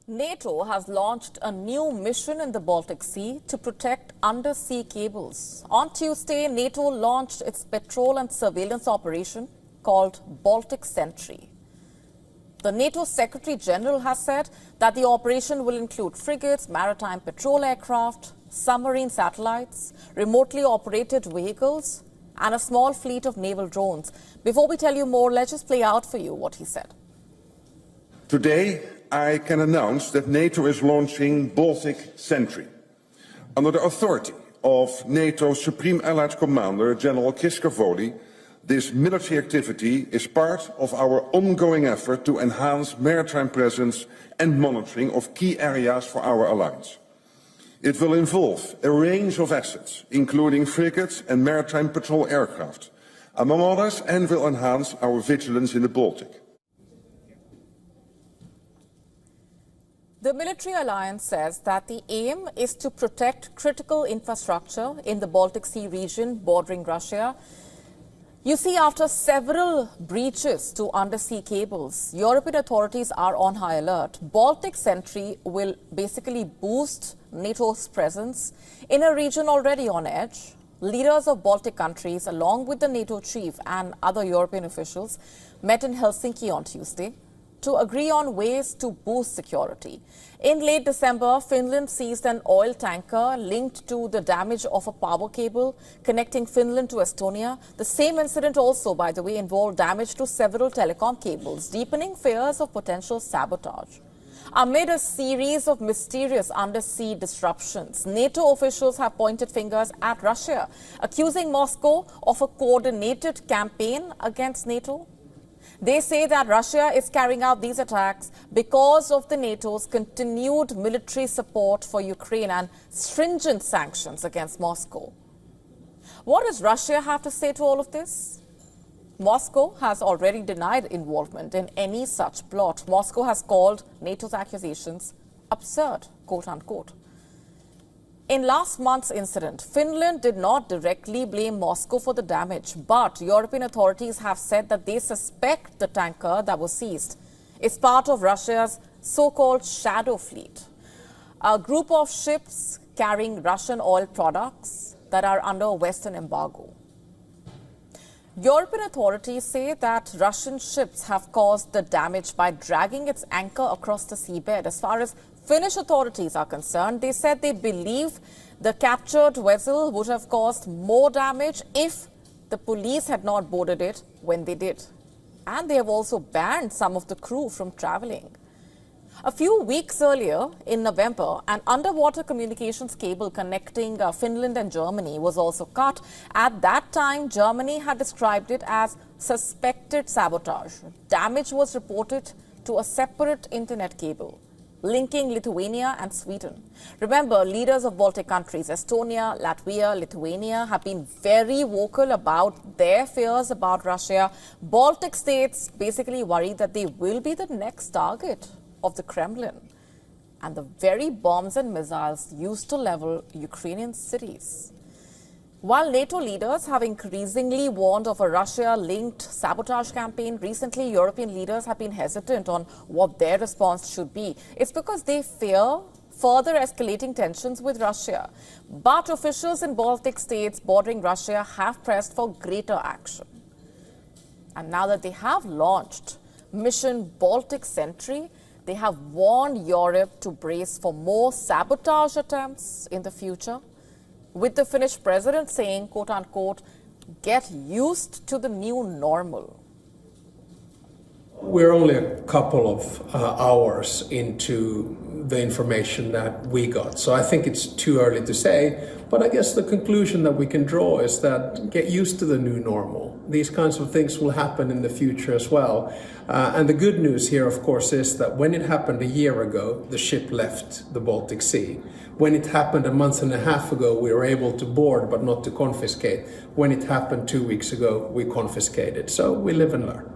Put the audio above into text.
NATO has launched a new mission in the Baltic Sea to protect undersea cables. On Tuesday, NATO launched its patrol and surveillance operation called Baltic Sentry. The NATO Secretary General has said that the operation will include frigates, maritime patrol aircraft, submarine satellites, remotely operated vehicles, and a small fleet of naval drones. Before we tell you more, let's just play out for you what he said. Today, I can announce that NATO is launching Baltic Sentry. Under the authority of NATO's Supreme Allied Commander, General Kiskavoli, this military activity is part of our ongoing effort to enhance maritime presence and monitoring of key areas for our alliance. It will involve a range of assets, including frigates and maritime patrol aircraft, among others, and will enhance our vigilance in the Baltic. The military alliance says that the aim is to protect critical infrastructure in the Baltic Sea region bordering Russia. You see, after several breaches to undersea cables, European authorities are on high alert. Baltic Sentry will basically boost NATO's presence in a region already on edge. Leaders of Baltic countries, along with the NATO chief and other European officials, met in Helsinki on Tuesday to agree on ways to boost security. In late December, Finland seized an oil tanker linked to the damage of a power cable connecting Finland to Estonia. The same incident also, by the way, involved damage to several telecom cables, deepening fears of potential sabotage. Amid a series of mysterious undersea disruptions, NATO officials have pointed fingers at Russia, accusing Moscow of a coordinated campaign against NATO. They say that Russia is carrying out these attacks because of the NATO's continued military support for Ukraine and stringent sanctions against Moscow. What does Russia have to say to all of this? Moscow has already denied involvement in any such plot. Moscow has called NATO's accusations absurd, quote unquote. In last month's incident, Finland did not directly blame Moscow for the damage, but European authorities have said that they suspect the tanker that was seized is part of Russia's so-called shadow fleet, a group of ships carrying Russian oil products that are under Western embargo. European authorities say that Russian ships have caused the damage by dragging its anchor across the seabed. As far as Finnish authorities are concerned, they said they believe the captured vessel would have caused more damage if the police had not boarded it when they did. And they have also banned some of the crew from traveling. A few weeks earlier, in November, an underwater communications cable connecting Finland and Germany was also cut. At that time, Germany had described it as suspected sabotage. Damage was reported to a separate internet cable linking Lithuania and Sweden. Remember, leaders of Baltic countries, Estonia, Latvia, Lithuania, have been very vocal about their fears about Russia. Baltic states basically worry that they will be the next target of the Kremlin and the very bombs and missiles used to level Ukrainian cities. While NATO leaders have increasingly warned of a Russia-linked sabotage campaign, recently European leaders have been hesitant on what their response should be. It's because they fear further escalating tensions with Russia. But officials in Baltic states bordering Russia have pressed for greater action. And now that they have launched Mission Baltic Sentry, they have warned Europe to brace for more sabotage attempts in the future, with the Finnish president saying, quote unquote, get used to the new normal. We're only a couple of hours into the information that we got, so I think it's too early to say, but I guess the conclusion that we can draw is that get used to the new normal. These kinds of things will happen in the future as well. And the good news here, of course, is that when it happened a year ago, the ship left the Baltic Sea. When it happened a month and a half ago, we were able to board but not to confiscate. When it happened 2 weeks ago, we confiscated. So we live and learn.